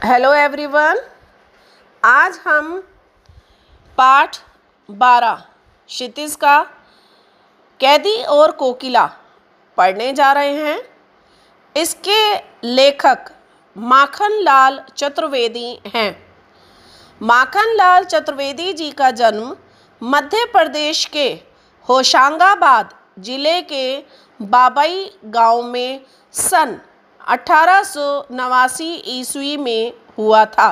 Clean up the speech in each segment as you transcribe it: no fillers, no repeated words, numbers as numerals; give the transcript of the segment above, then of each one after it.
Hello everyone. आज हम पाठ 12 क्षितिज का कैदी और कोकिला पढ़ने जा रहे हैं। इसके लेखक माखनलाल चतुर्वेदी हैं। माखनलाल चतुर्वेदी जी का जन्म मध्य प्रदेश के होशंगाबाद जिले के बाबई गांव में सन 1889 ईस्वी में हुआ था।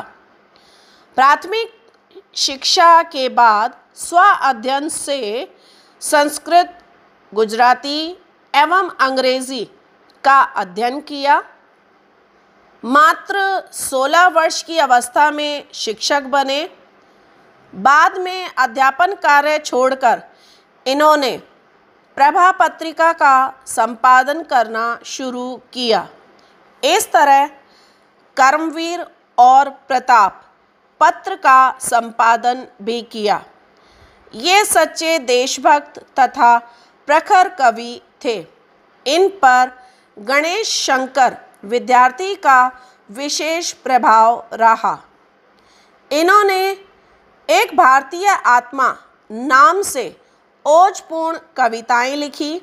प्राथमिक शिक्षा के बाद स्व अध्ययन से संस्कृत, गुजराती एवं अंग्रेजी का अध्ययन किया। मात्र 16 वर्ष की अवस्था में शिक्षक बने। बाद में अध्यापन कार्य छोड़कर इन्होंने प्रभा पत्रिका का संपादन करना शुरू किया। इस तरह कर्मवीर और प्रताप पत्र का संपादन भी किया। ये सच्चे देशभक्त तथा प्रखर कवि थे। इन पर गणेश शंकर विद्यार्थी का विशेष प्रभाव रहा। इन्होंने एक भारतीय आत्मा नाम से ओजपूर्ण कविताएं लिखी।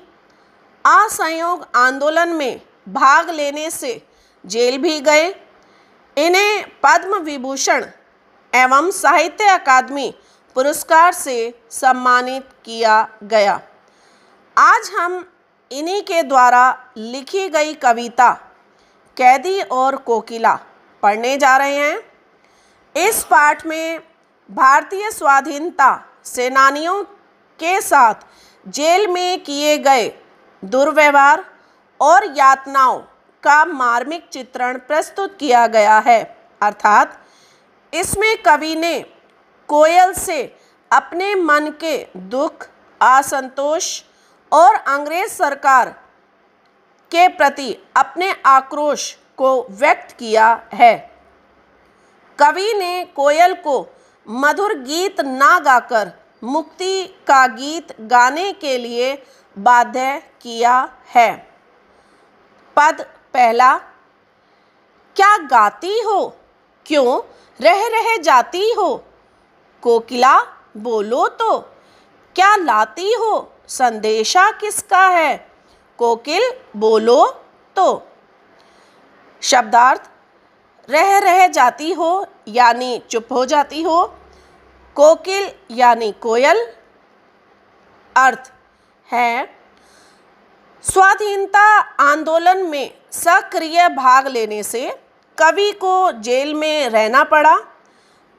असहयोग आंदोलन में भाग लेने से जेल भी गए। इन्हें पद्म विभूषण एवं साहित्य अकादमी पुरस्कार से सम्मानित किया गया। आज हम इन्हीं के द्वारा लिखी गई कविता कैदी और कोकिला पढ़ने जा रहे हैं। इस पाठ में भारतीय स्वाधीनता सेनानियों के साथ जेल में किए गए दुर्व्यवहार और यातनाओं का मार्मिक चित्रण प्रस्तुत किया गया है। अर्थात इसमें कवि ने कोयल से अपने मन के दुख, असंतोष और अंग्रेज सरकार के प्रति अपने आक्रोश को व्यक्त किया है। कवि ने कोयल को मधुर गीत ना गाकर मुक्ति का गीत गाने के लिए बाध्य किया है। पद पहला। क्या गाती हो, क्यों रह रह जाती हो, कोकिला बोलो तो, क्या लाती हो, संदेशा किसका है, कोकिल बोलो तो। शब्दार्थ। रह रह जाती हो यानी चुप हो जाती हो, कोकिल यानी कोयल। अर्थ है स्वाधीनता आंदोलन में सक्रिय भाग लेने से कवि को जेल में रहना पड़ा।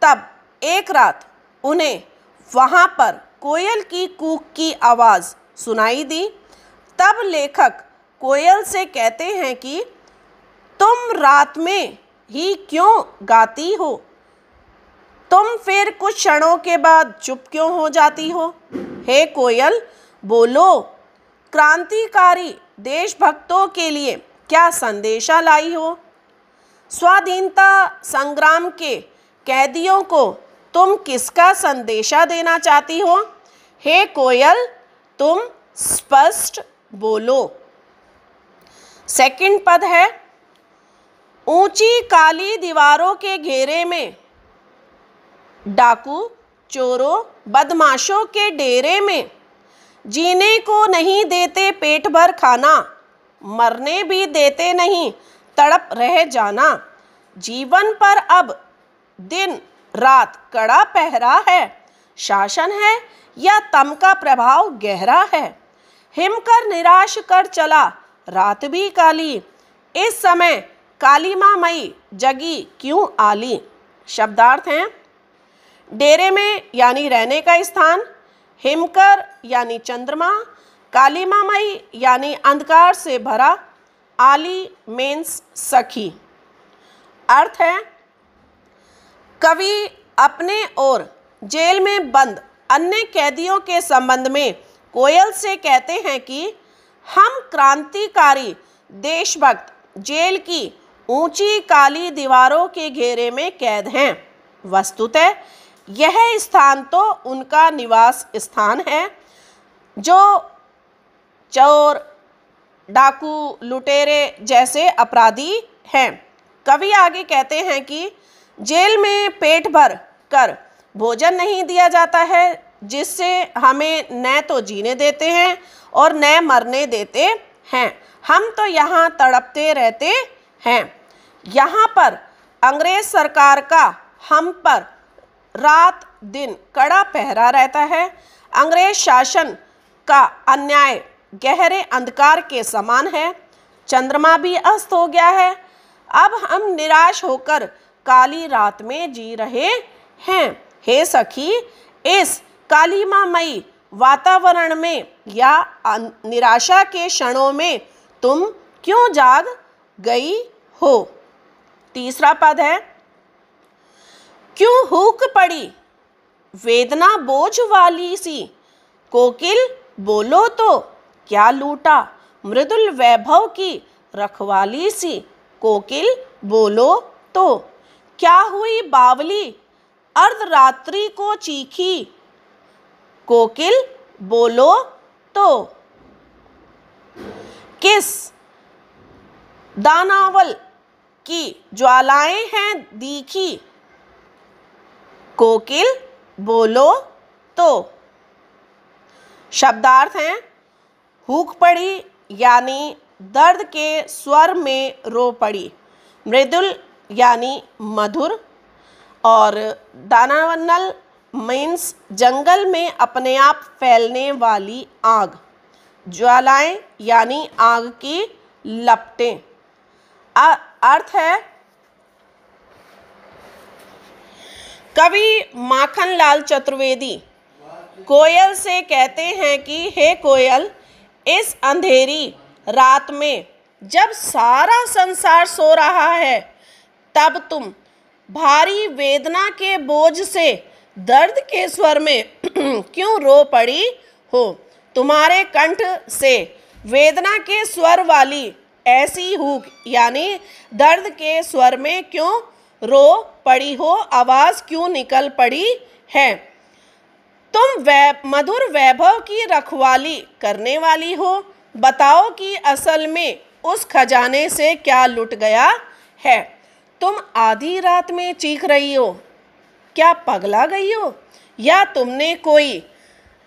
तब एक रात उन्हें वहाँ पर कोयल की कूक की आवाज़ सुनाई दी। तब लेखक कोयल से कहते हैं कि तुम रात में ही क्यों गाती हो, तुम फिर कुछ क्षणों के बाद चुप क्यों हो जाती हो। हे कोयल बोलो, क्रांतिकारी देशभक्तों के लिए क्या संदेशा लाई हो। स्वाधीनता संग्राम के कैदियों को तुम किसका संदेशा देना चाहती हो। हे कोयल तुम स्पष्ट बोलो। सेकंड पद है। ऊंची काली दीवारों के घेरे में, डाकू चोरों बदमाशों के डेरे में, जीने को नहीं देते पेट भर खाना, मरने भी देते नहीं तड़प रह जाना। जीवन पर अब दिन रात कड़ा पहरा है, शासन है या तम का प्रभाव गहरा है। हिमकर निराश कर चला रात भी काली, इस समय काली माँ मई जगी क्यों आली। शब्दार्थ हैं। डेरे में यानी रहने का स्थान, हिमकर यानी चंद्रमा, काली माँ मई यानी अंधकार से भरा, आली मीन्स सखी। अर्थ है कवि अपने और जेल में बंद अन्य कैदियों के संबंध में कोयल से कहते हैं कि हम क्रांतिकारी देशभक्त जेल की ऊंची काली दीवारों के घेरे में कैद हैं। वस्तुतः यह स्थान तो उनका निवास स्थान है जो चोर, डाकू, लुटेरे जैसे अपराधी हैं। कवि आगे कहते हैं कि जेल में पेट भर कर भोजन नहीं दिया जाता है, जिससे हमें न तो जीने देते हैं और न मरने देते हैं। हम तो यहाँ तड़पते रहते हैं। यहाँ पर अंग्रेज सरकार का हम पर रात दिन कड़ा पहरा रहता है। अंग्रेज शासन का अन्याय गहरे अंधकार के समान है। चंद्रमा भी अस्त हो गया है। अब हम निराश होकर काली रात में जी रहे हैं। हे सखी, इस कालिमामयी वातावरण में या निराशा के क्षणों में तुम क्यों जाग गई हो? तीसरा पद है, क्यों हुक पड़ी वेदना बोझ वाली सी, कोकिल बोलो तो क्या लूटा मृदुल वैभव की रखवाली सी, कोकिल बोलो तो क्या हुई बावली अर्धरात्रि को चीखी, कोकिल बोलो तो किस दानावल की ज्वालाएं हैं दीखी, कोकिल बोलो तो। शब्दार्थ हैं, हुक पड़ी यानी दर्द के स्वर में रो पड़ी, मृदुल यानी मधुर, और दानावनल मीन्स जंगल में अपने आप फैलने वाली आग, ज्वालाएं यानी आग की लपटें। अर्थ है, कवि माखनलाल चतुर्वेदी कोयल से कहते हैं कि हे कोयल, इस अंधेरी रात में जब सारा संसार सो रहा है, तब तुम भारी वेदना के बोझ से दर्द के स्वर में क्यों रो पड़ी हो? तुम्हारे कंठ से वेदना के स्वर वाली ऐसी हुक यानी दर्द के स्वर में क्यों रो पड़ी हो, आवाज़ क्यों निकल पड़ी है? तुम मधुर वैभव की रखवाली करने वाली हो। बताओ कि असल में उस खजाने से क्या लुट गया है? तुम आधी रात में चीख रही हो, क्या पगला गई हो? या तुमने कोई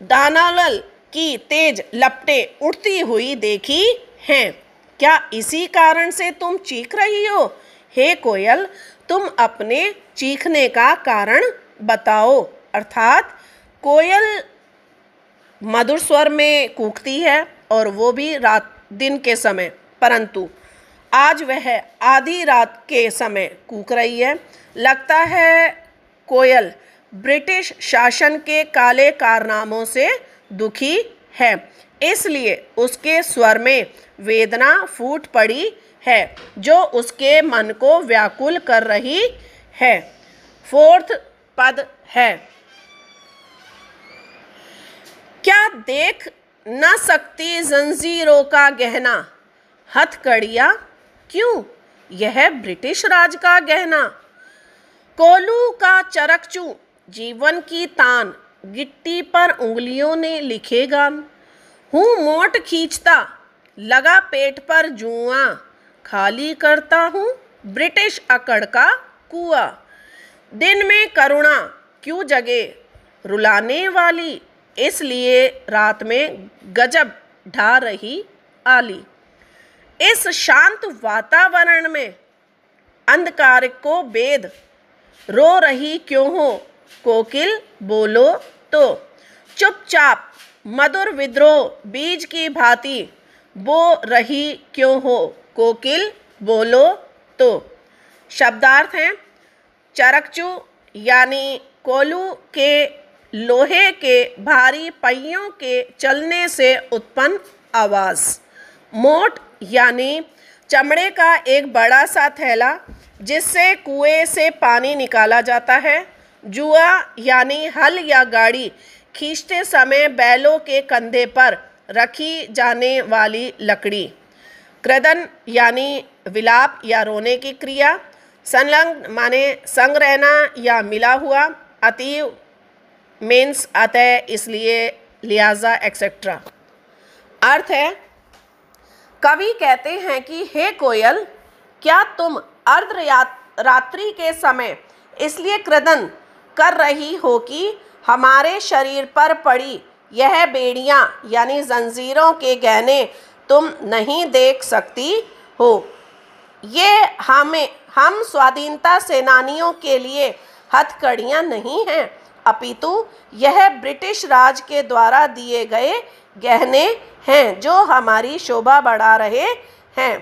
दानावल की तेज लपटें उठती हुई देखी हैं? क्या इसी कारण से तुम चीख रही हो? हे कोयल, तुम अपने चीखने का कारण बताओ। अर्थात कोयल मधुर स्वर में कूकती है और वो भी रात दिन के समय, परंतु आज वह आधी रात के समय कूक रही है। लगता है कोयल ब्रिटिश शासन के काले कारनामों से दुखी है, इसलिए उसके स्वर में वेदना फूट पड़ी है जो उसके मन को व्याकुल कर रही है। फोर्थ पद है, क्या देख न सकती जंजीरों का गहना, हथकड़ियाँ क्यों यह ब्रिटिश राज का गहना, कोलू का चरकचू जीवन की तान, गिट्टी पर उंगलियों ने लिखेगा। हूँ मोट खींचता लगा पेट पर जुआ, खाली करता हूँ ब्रिटिश अकड़ का कुआं। दिन में करुणा क्यों जगे रुलाने वाली, इसलिए रात में गजब ढा रही आली। इस शांत वातावरण में अंधकार को बेद रो रही क्यों हो, कोकिल बोलो तो। चुपचाप मधुर विद्रोह बीज की भांति बो रही क्यों हो, कोकिल बोलो तो। शब्दार्थ हैं, चरकचू यानी कोलू के लोहे के भारी पहियों के चलने से उत्पन्न आवाज़। मोट यानी चमड़े का एक बड़ा सा थैला जिससे कुएं से पानी निकाला जाता है। जुआ यानी हल या गाड़ी खींचते समय बैलों के कंधे पर रखी जाने वाली लकड़ी। क्रदन यानी विलाप या रोने की क्रिया। संलग्न माने संग रहना या मिला हुआ। अतीव मीन्स अतः, इसलिए, लिहाजा, एक्सेट्रा। अर्थ है, कवि कहते हैं कि हे कोयल, क्या तुम रात्रि के समय इसलिए क्रदन कर रही हो कि हमारे शरीर पर पड़ी यह बेड़ियां यानी जंजीरों के गहने तुम नहीं देख सकती हो। ये हम स्वाधीनता सेनानियों के लिए हथकड़ियां नहीं हैं, अपितु यह ब्रिटिश राज के द्वारा दिए गए गहने हैं जो हमारी शोभा बढ़ा रहे हैं।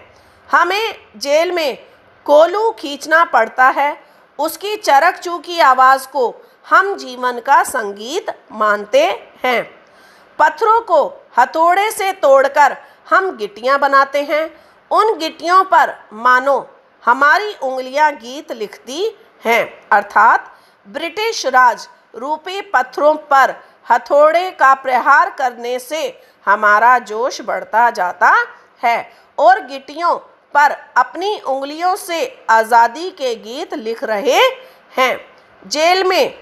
हमें जेल में कोलू खींचना पड़ता है, उसकी चरक चूकी आवाज़ को हम जीवन का संगीत मानते हैं। पत्थरों को हथौड़े से तोड़कर हम गिट्टियां बनाते हैं, उन गिट्टियों पर मानो हमारी उंगलियां गीत लिखती हैं, अर्थात ब्रिटिश राज रूपी पत्थरों पर हथौड़े का प्रहार करने से हमारा जोश बढ़ता जाता है और गिट्टियों पर अपनी उंगलियों से आज़ादी के गीत लिख रहे हैं। जेल में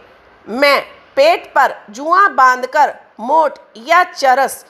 मैं पेट पर जुआ बांधकर मोट या चरस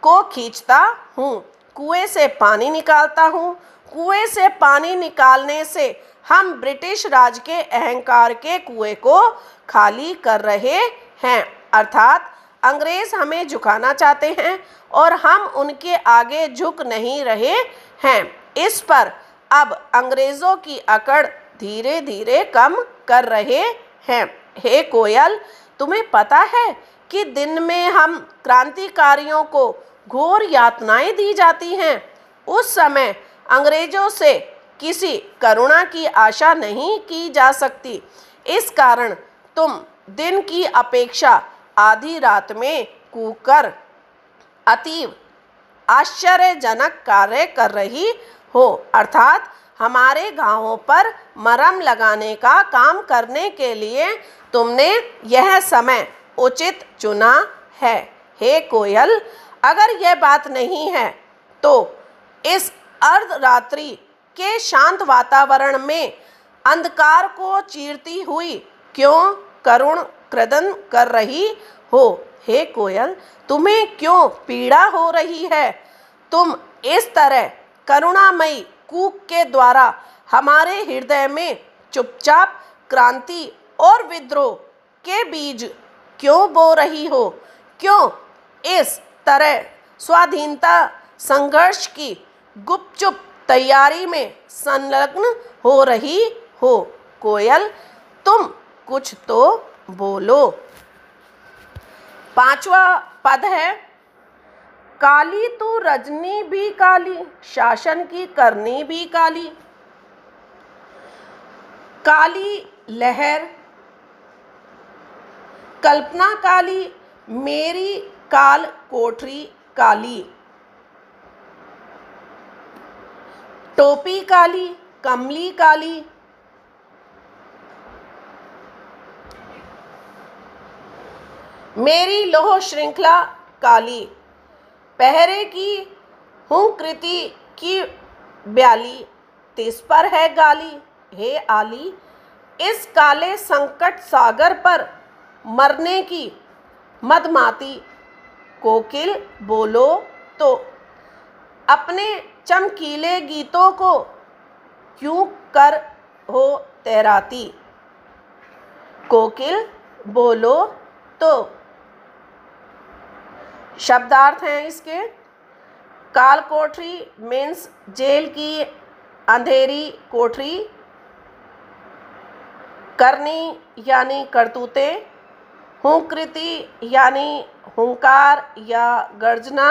को खींचता हूँ, कुएं से पानी निकालता हूँ। कुएं से पानी निकालने से हम ब्रिटिश राज के अहंकार के कुएं को खाली कर रहे हैं, अर्थात अंग्रेज हमें झुकाना चाहते हैं और हम उनके आगे झुक नहीं रहे हैं। इस पर अब अंग्रेज़ों की अकड़ धीरे धीरे कम कर रहे हैं। हे कोयल, तुम्हें पता है कि दिन में हम क्रांतिकारियों को घोर यातनाएं दी जाती हैं। उस समय अंग्रेज़ों से किसी करुणा की आशा नहीं की जा सकती। इस कारण तुम दिन की अपेक्षा आधी रात में कूकर अतीव आश्चर्यजनक कार्य कर रही हो, अर्थात हमारे घावों पर मरहम लगाने का काम करने के लिए तुमने यह समय उचित चुना है। हे कोयल, अगर यह बात नहीं है तो इस अर्धरात्रि के शांत वातावरण में अंधकार को चीरती हुई क्यों करुण क्रदन कर रही हो? हे कोयल, तुम्हें क्यों पीड़ा हो रही है? तुम इस तरह करुणामयी कूक के द्वारा हमारे हृदय में चुपचाप क्रांति और विद्रोह के बीज क्यों बो रही हो? क्यों इस तरह स्वाधीनता संघर्ष की गुपचुप तैयारी में संलग्न हो रही हो? कोयल, तुम कुछ तो बोलो। 5वां पद है, काली तू रजनी भी काली, शासन की करनी भी काली। काली लहर कल्पना काली, मेरी काल कोठरी काली। टोपी काली, कमली काली। मेरी लोह श्रृंखला काली, पहरे की हूँ कृति की ब्याली, तिस पर है गाली। हे आली, इस काले संकट सागर पर मरने की मदमाती कोकिल बोलो तो अपने चमकीले गीतों को क्यों कर हो तैराती? कोकिल बोलो तो शब्दार्थ हैं इसके। काल कोठरी मीन्स जेल की अंधेरी कोठरी, करनी यानी करतूतें, हुंकृति यानी हुंकार या गर्जना,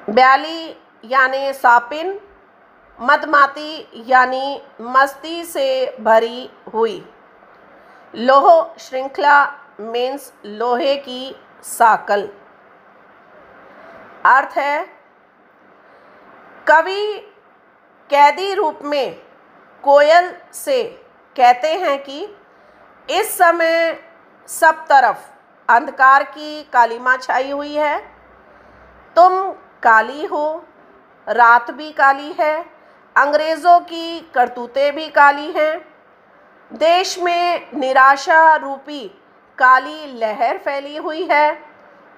ब्याली यानी सापिन, मदमाती यानी मस्ती से भरी हुई। लोह श्रृंखला मीन्स लोहे की साकल। अर्थ है, कवि कैदी रूप में कोयल से कहते हैं कि इस समय सब तरफ अंधकार की कालिमा छाई हुई है। तुम काली हो, रात भी काली है, अंग्रेज़ों की करतूतें भी काली हैं। देश में निराशा रूपी काली लहर फैली हुई है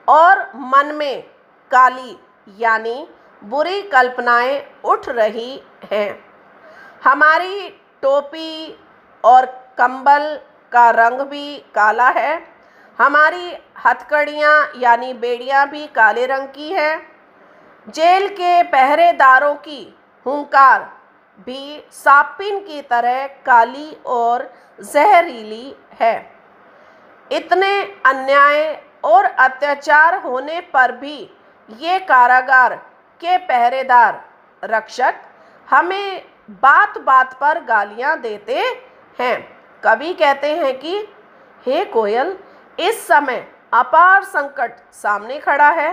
और मन में काली यानी बुरी कल्पनाएं उठ रही हैं। हमारी टोपी और कंबल का रंग भी काला है। हमारी हथकड़ियाँ यानी बेड़ियाँ भी काले रंग की है। जेल के पहरेदारों की हुंकार भी सापिन की तरह काली और जहरीली है। इतने अन्याय और अत्याचार होने पर भी ये कारागार के पहरेदार रक्षक हमें बात बात पर गालियां देते हैं। कवि कहते हैं कि हे कोयल, इस समय अपार संकट सामने खड़ा है।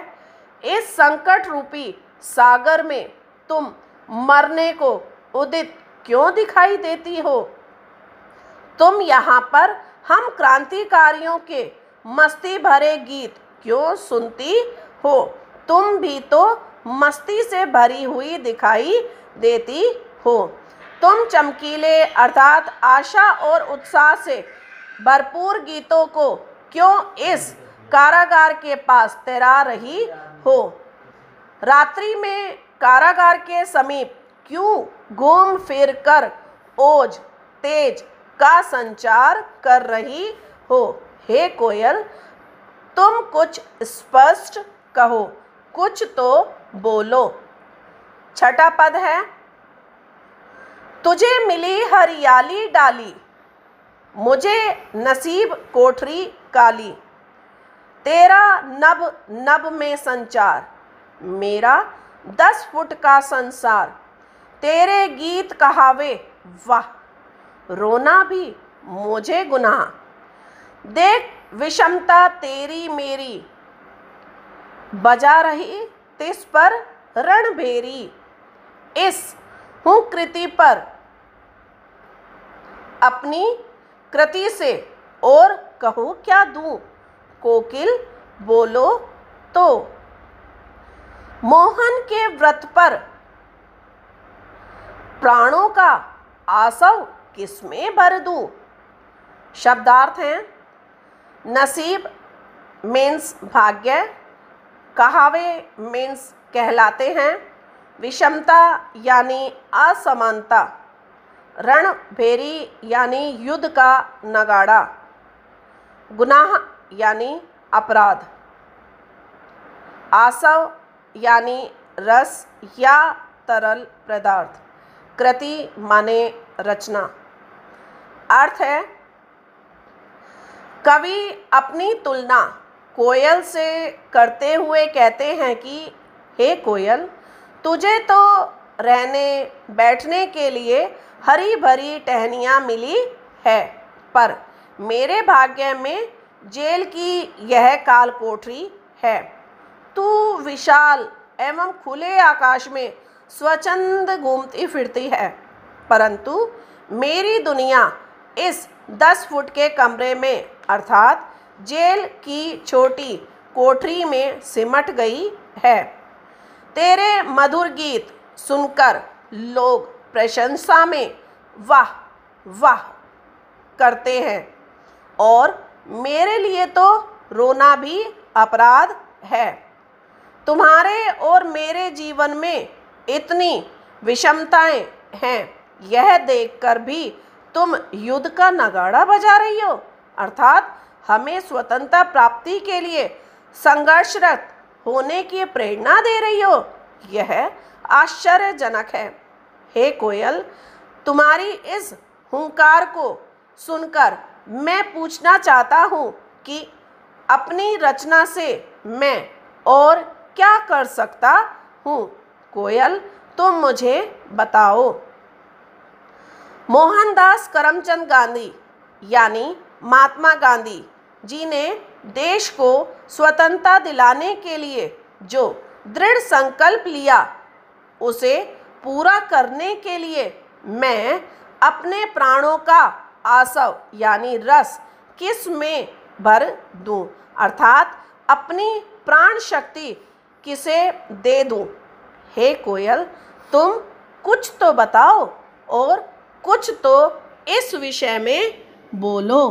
इस संकट रूपी सागर में तुम मरने को उदित क्यों दिखाई देती हो? तुम यहाँ पर हम क्रांतिकारियों के मस्ती भरे गीत क्यों सुनती हो? तुम भी तो मस्ती से भरी हुई दिखाई देती हो। तुम चमकीले अर्थात आशा और उत्साह से भरपूर गीतों को क्यों इस कारागार के पास तैरा रही हो? रात्रि में कारागार के समीप क्यों घूम फिर कर ओज तेज का संचार कर रही हो? हे कोयल, तुम कुछ स्पष्ट कहो, कुछ तो बोलो। छठा पद है, तुझे मिली हरियाली डाली, मुझे नसीब कोठरी काली। तेरा नभ नभ में संचार, मेरा 10 फुट का संसार। तेरे गीत कहावे वाह, रोना भी मुझे गुनाह। देख विषमता तेरी मेरी, बजा रही तिस पर रणभेरी। इस हूँ कृति पर अपनी कृति से और कहूँ क्या दूँ? कोकिल बोलो तो। मोहन के व्रत पर प्राणों का आसव किसमें भर दूँ? शब्दार्थ हैं, नसीब मीन्स भाग्य, कहावे मीन्स कहलाते हैं, विषमता यानी असमानता, रणभेरी यानी युद्ध का नगाड़ा, गुनाह यानी अपराध, आसव यानी रस या तरल पदार्थ, कृति माने रचना। अर्थ है, कवि अपनी तुलना कोयल से करते हुए कहते हैं कि हे कोयल, तुझे तो रहने बैठने के लिए हरी भरी टहनियाँ मिली है, पर मेरे भाग्य में जेल की यह काल कोठरी है। तू विशाल एवं खुले आकाश में स्वच्छंद घूमती फिरती है, परंतु मेरी दुनिया इस 10 फुट के कमरे में अर्थात जेल की छोटी कोठरी में सिमट गई है। तेरे मधुर गीत सुनकर लोग प्रशंसा में वाह वाह करते हैं, और मेरे लिए तो रोना भी अपराध है। तुम्हारे और मेरे जीवन में इतनी विषमताएं हैं, यह देखकर भी तुम युद्ध का नगाड़ा बजा रही हो, अर्थात हमें स्वतंत्रता प्राप्ति के लिए संघर्षरत होने की प्रेरणा दे रही हो। यह आश्चर्यजनक है। हे कोयल, तुम्हारी इस हुंकार को सुनकर मैं पूछना चाहता हूँ कि अपनी रचना से मैं और क्या कर सकता हूँ? कोयल, तुम मुझे बताओ। मोहनदास करमचंद गांधी यानी महात्मा गांधी जी ने देश को स्वतंत्रता दिलाने के लिए जो दृढ़ संकल्प लिया, उसे पूरा करने के लिए मैं अपने प्राणों का आसव यानी रस किस में भर दूं, अर्थात अपनी प्राण शक्ति किसे दे दूं? हे कोयल, तुम कुछ तो बताओ और कुछ तो इस विषय में बोलो।